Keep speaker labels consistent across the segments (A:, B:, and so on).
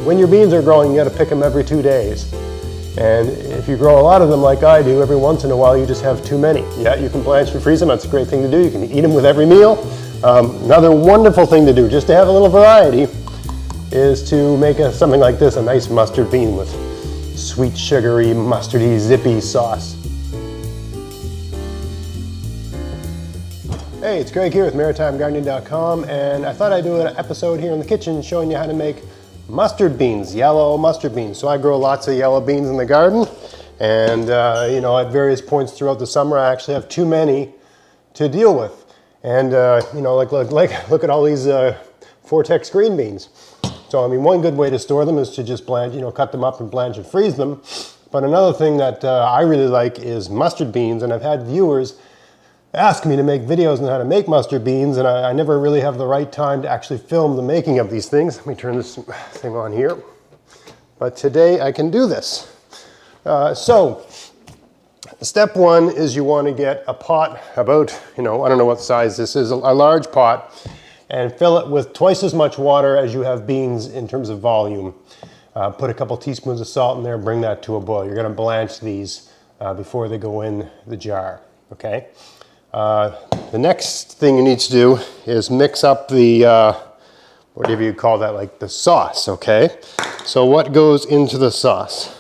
A: when your beans are growing, you got to pick them every 2 days. And if you grow a lot of them like I do, every once in a while you just have too many. Yeah, you can blanch and freeze them. That's a great thing to do. You can eat them with every meal. Another wonderful thing to do, just to have a little variety, is to make something like this, a nice mustard bean with sweet, sugary, mustardy, zippy sauce. Hey, it's Greg here with MaritimeGardening.com, and I thought I'd do an episode here in the kitchen showing you how to make mustard beans, yellow mustard beans. So I grow lots of yellow beans in the garden, and you know, at various points throughout the summer I actually have too many to deal with. And you know, look at all these Vortex green beans. So I mean, one good way to store them is to just blanch, you know, cut them up and blanch and freeze them. But another thing that I really like is mustard beans, and I've had viewers ask me to make videos on how to make mustard beans, and I never really have the right time to actually film the making of these things. Let me turn this thing on here. But today I can do this. So step one is you want to get a pot about, you know, I don't know what size this is, a large pot, and fill it with twice as much water as you have beans in terms of volume. Put a couple teaspoons of salt in there, bring that to a boil. You're going to blanch these before they go in the jar, okay? The next thing you need to do is mix up the, whatever you call that, like the sauce, okay? So what goes into the sauce?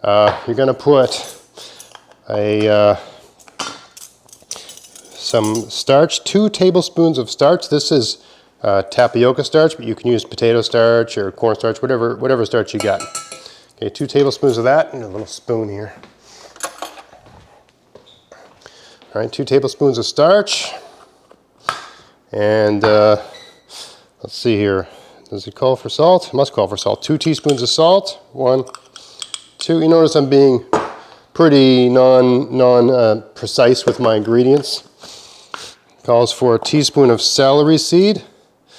A: You're going to put some starch, 2 tablespoons of starch. This is tapioca starch, but you can use potato starch or cornstarch, whatever starch you got. Okay, 2 tablespoons of that, and a little spoon here. All right, 2 tablespoons of starch, and let's see here. Does it call for salt? It must call for salt. 2 teaspoons of salt. 1, 2. You notice I'm being pretty precise with my ingredients. Calls for a teaspoon of celery seed.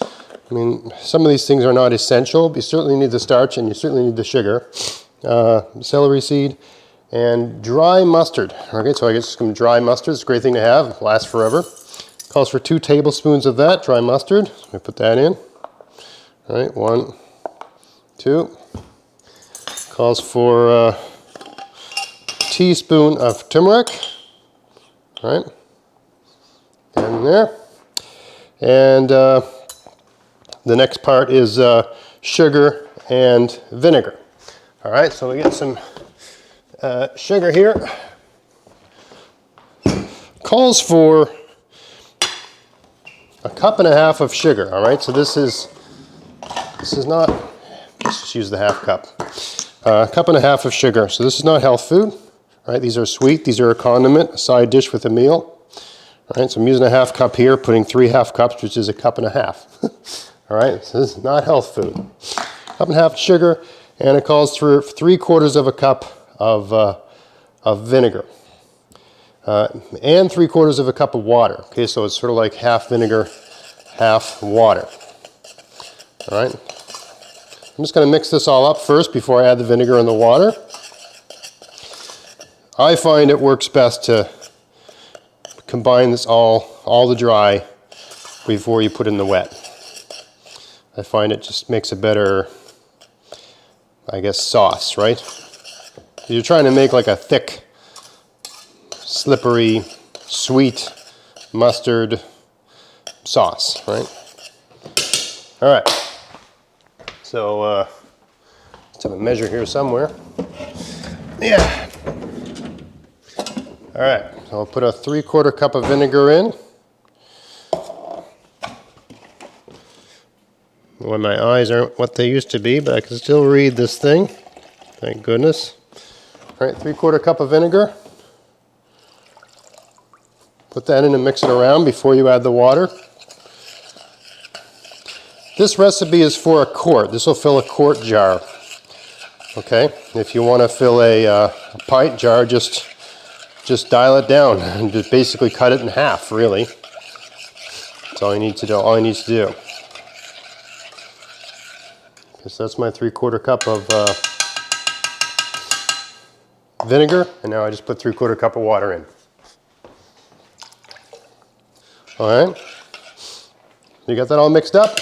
A: I mean, some of these things are not essential, but you certainly need the starch and you certainly need the sugar. Celery seed. And dry mustard. Okay, so I get some dry mustard. It's a great thing to have. It lasts forever. Calls for 2 tablespoons of that, dry mustard. Let me put that in. All right, 1, 2. Calls for a teaspoon of turmeric. All right, and there. And the next part is sugar and vinegar. All right, so we get some sugar here. Calls for 1.5 cups of sugar. All right, so this is not, let's just use the 1/2 cup. 1.5 cups of sugar. So this is not health food. All right, these are sweet. These are a condiment, a side dish with a meal. All right, so I'm using a 1/2 cup here, putting 3 1/2 cups, which is 1.5 cups. All right, so this is not health food. 1.5 cups of sugar, and it calls for 3/4 cup of vinegar, and 3/4 cup of water. Okay, so it's sort of like half vinegar, half water. All right, I'm just going to mix this all up first before I add the vinegar and the water. I find it works best to combine this all the dry before you put in the wet. I find it just makes a better, I guess, sauce, right? You're trying to make like a thick, slippery, sweet mustard sauce, right? All right. So let's have a measure here somewhere. Yeah. All right. So I'll put a 3/4 cup of vinegar in. Well, my eyes aren't what they used to be, but I can still read this thing. Thank goodness. All right, 3/4 cup of vinegar. Put that in and mix it around before you add the water. This recipe is for a quart. This will fill a quart jar. Okay, if you want to fill a pint jar, just dial it down and just basically cut it in half, really. That's all you need to do. All you need to do. Okay, so that's my 3/4 cup of vinegar, and now I just put 3/4 cup of water in. All right, you got that all mixed up.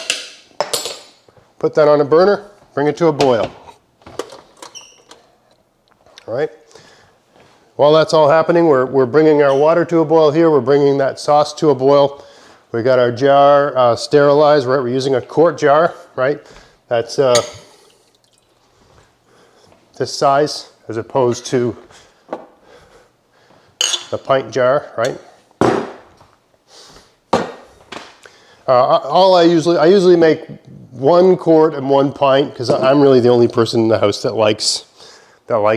A: Put that on a burner, bring it to a boil. All right. While that's all happening, we're bringing our water to a boil here. We're bringing that sauce to a boil. We got our jar sterilized, right? We're using a quart jar, right? That's this size as opposed to the pint jar, right? I usually make 1 quart and 1 pint because I'm really the only person in the house that likes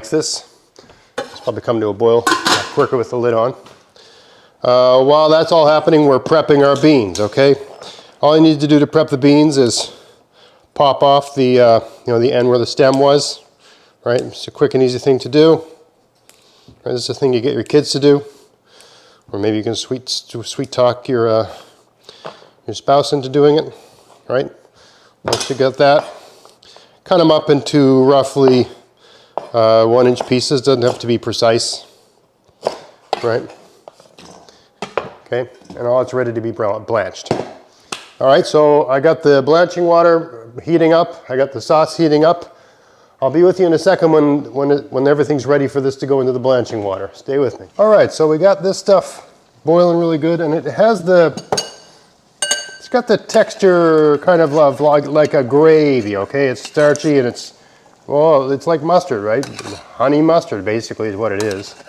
A: this. It's probably come to a boil quicker with the lid on. While that's all happening, we're prepping our beans. Okay, all I need to do to prep the beans is pop off the the end where the stem was. Right, it's a quick and easy thing to do. Right, this is a thing you get your kids to do, or maybe you can sweet talk your spouse into doing it, right? Once you get that, cut them up into roughly 1-inch pieces. Doesn't have to be precise, right? Okay, and all it's ready to be blanched. All right, so I got the blanching water heating up. I got the sauce heating up. I'll be with you in a second when everything's ready for this to go into the blanching water. Stay with me. All right, so we got this stuff boiling really good, and it has it's got the texture kind of like a gravy, okay? It's starchy and it's like mustard, right? Honey mustard basically is what it is.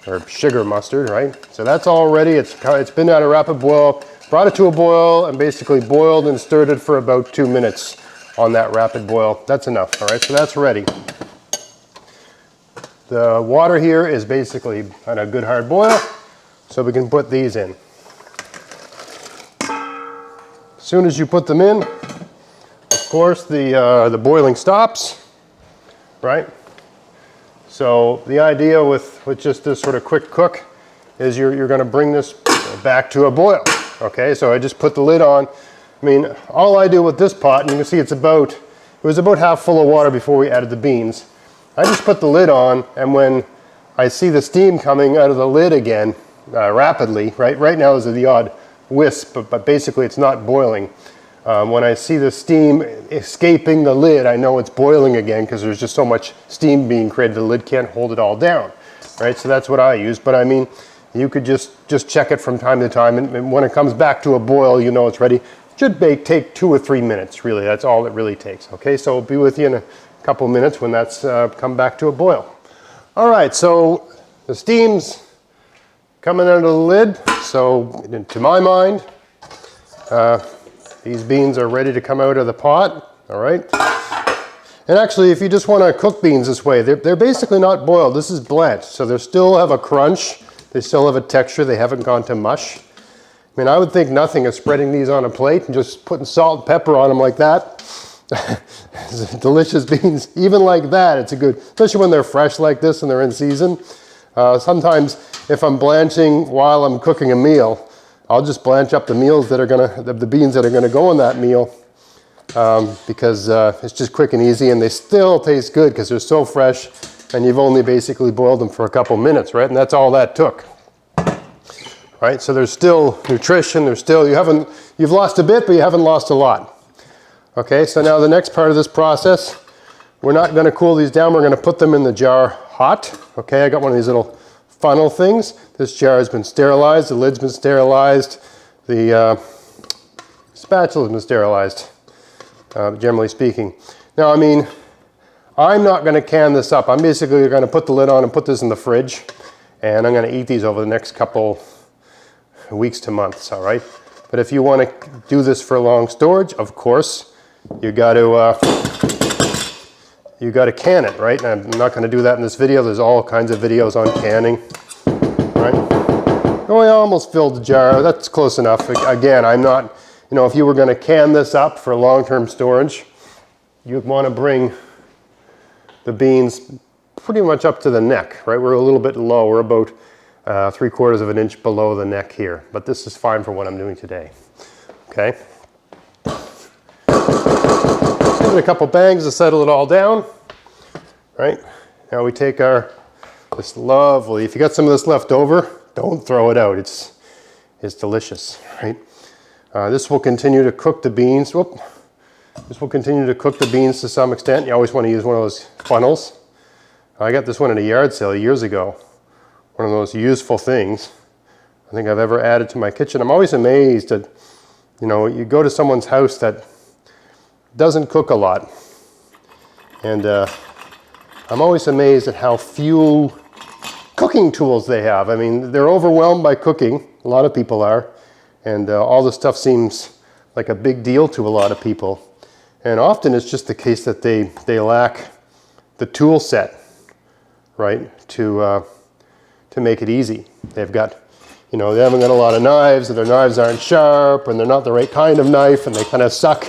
A: Or sugar mustard, right? So that's all ready. It's been at a rapid boil, brought it to a boil, and basically boiled and stirred it for about 2 minutes on that rapid boil. That's enough, all right? So that's ready. The water here is basically at a good hard boil, so we can put these in. As soon as you put them in, of course, the boiling stops, right? So the idea with just this sort of quick cook is you're going to bring this back to a boil. Okay, so I just put the lid on. I mean, all I do with this pot, and you can see it was about half full of water before we added the beans. I just put the lid on, and when I see the steam coming out of the lid again rapidly, right now there's the odd wisp, but basically it's not boiling. When I see the steam escaping the lid, I know it's boiling again because there's just so much steam being created. The lid can't hold it all down, right? So that's what I use. But I mean, you could just check it from time to time, and when it comes back to a boil, you know it's ready. It should take 2 or 3 minutes, really. That's all it really takes. Okay, so I'll be with you in a couple minutes when that's come back to a boil. All right, so the steam's coming out of the lid. So to my mind, these beans are ready to come out of the pot, all right? And actually, if you just want to cook beans this way, they're basically not boiled. This is blanched, so they still have a crunch. They still have a texture. They haven't gone to mush. I mean, I would think nothing of spreading these on a plate and just putting salt and pepper on them like that. Delicious beans, even like that, it's a good, especially when they're fresh like this and they're in season. Sometimes if I'm blanching while I'm cooking a meal, I'll just blanch up the beans that are gonna go in that meal because it's just quick and easy, and they still taste good because they're so fresh, and you've only basically boiled them for a couple minutes, right? And that's all that took, right? So there's still nutrition. You've lost a bit, but you haven't lost a lot. Okay, so now the next part of this process, we're not going to cool these down. We're going to put them in the jar hot. Okay, I got one of these little funnel things. This jar has been sterilized. The lid's been sterilized. The spatula's been sterilized, generally speaking. Now, I mean, I'm not going to can this up. I'm basically going to put the lid on and put this in the fridge, and I'm going to eat these over the next couple weeks to months, all right? But if you want to do this for long storage, of course, you got to can it, right? And I'm not going to do that in this video. There's all kinds of videos on canning, right? Oh, I almost filled the jar. That's close enough. Again, I'm not, if you were going to can this up for long-term storage, you'd want to bring the beans pretty much up to the neck, right? We're a little bit low. We're about 3/4 of an inch below the neck here, but this is fine for what I'm doing today. Okay. Give it a couple bangs to settle it all down. Right. Now we take this lovely. If you got some of this left over, don't throw it out. It's delicious, right? This will continue to cook the beans. Whoop. This will continue to cook the beans to some extent. You always want to use one of those funnels. I got this one at a yard sale years ago. One of the most useful things I think I've ever added to my kitchen. I'm always amazed at, you know, you go to someone's house that doesn't cook a lot. And I'm always amazed at how few cooking tools they have. I mean, they're overwhelmed by cooking. A lot of people are. And all this stuff seems like a big deal to a lot of people. And often it's just the case that they lack the tool set, right, to make it easy. They've got, you know, they haven't got a lot of knives, and their knives aren't sharp, and they're not the right kind of knife, and they kind of suck.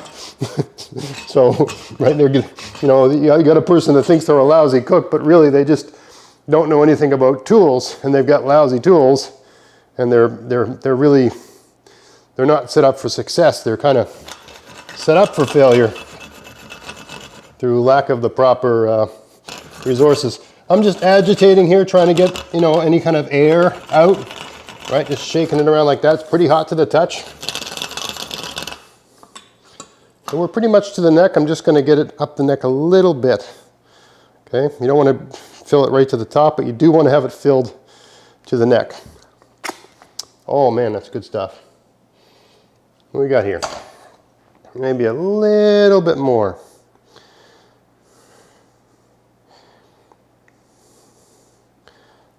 A: So, right, they're, you know, you got a person that thinks they're a lousy cook, but really they just don't know anything about tools, and they've got lousy tools, and they're really, they're not set up for success. They're kind of set up for failure through lack of the proper resources. I'm just agitating here, trying to get, you know, any kind of air out, right? Just shaking it around like that. It's pretty hot to the touch. So we're pretty much to the neck. I'm just going to get it up the neck a little bit. Okay, you don't want to fill it right to the top, but you do want to have it filled to the neck. Oh man, that's good stuff. What we got here? Maybe a little bit more.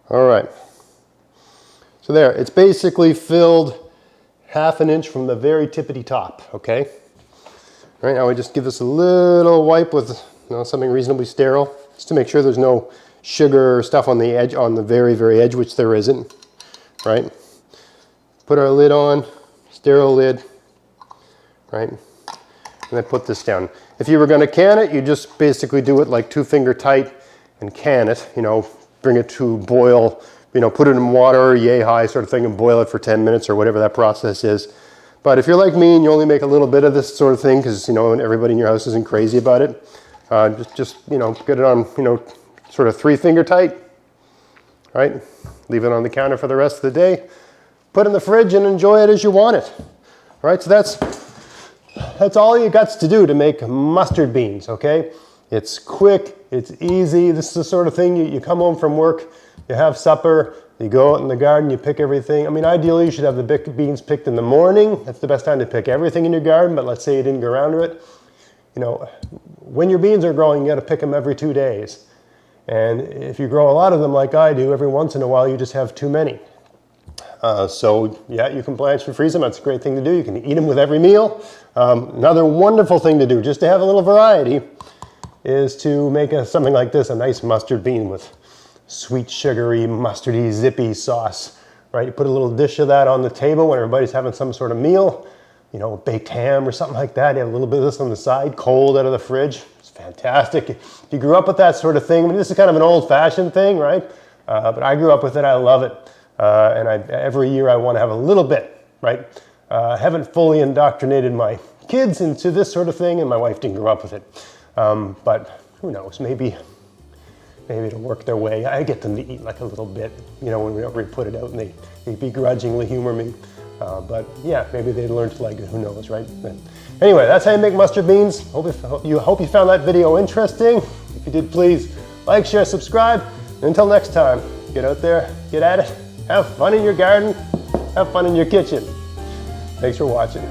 A: All right. So there, it's basically filled 1/2 inch from the very tippity top, okay? Right now we just give this a little wipe with, you know, something reasonably sterile, just to make sure there's no sugar or stuff on the edge, on the very, very edge, which there isn't, right? Put our lid on, sterile lid, right? And then put this down. If you were going to can it, you just basically do it like 2-finger tight and can it, you know, bring it to boil, you know, put it in water, yay high sort of thing, and boil it for 10 minutes or whatever that process is. But if you're like me and you only make a little bit of this sort of thing, because, you know, everybody in your house isn't crazy about it, just, you know, get it on, you know, sort of 3-finger tight, right? Leave it on the counter for the rest of the day. Put it in the fridge and enjoy it as you want it, right? So that's all you got to do to make mustard beans, okay? It's quick, it's easy. This is the sort of thing you come home from work, you have supper, you go out in the garden, you pick everything. I mean, ideally you should have the beans picked in the morning. That's the best time to pick everything in your garden, but let's say you didn't go around to it. You know, when your beans are growing, you got to pick them every 2 days. And if you grow a lot of them like I do, every once in a while you just have too many. So yeah, you can blanch and freeze them. That's a great thing to do. You can eat them with every meal. Another wonderful thing to do, just to have a little variety, is to make something like this, a nice mustard bean with sweet, sugary, mustardy, zippy sauce, right? You put a little dish of that on the table when everybody's having some sort of meal, you know, baked ham or something like that. You have a little bit of this on the side, cold out of the fridge. It's fantastic. If you grew up with that sort of thing, I mean, this is kind of an old-fashioned thing, right? But I grew up with it. I love it. And every year I want to have a little bit, right? I haven't fully indoctrinated my kids into this sort of thing, and my wife didn't grow up with it. But who knows, maybe it'll work their way. I get them to eat like a little bit, you know, whenever we put it out, and they begrudgingly humor me. But yeah, maybe they'd learn to like it, who knows, right? But anyway, that's how you make mustard beans. Hope you found that video interesting. If you did, please like, share, subscribe. And until next time, get out there, get at it, have fun in your garden, have fun in your kitchen. Thanks for watching.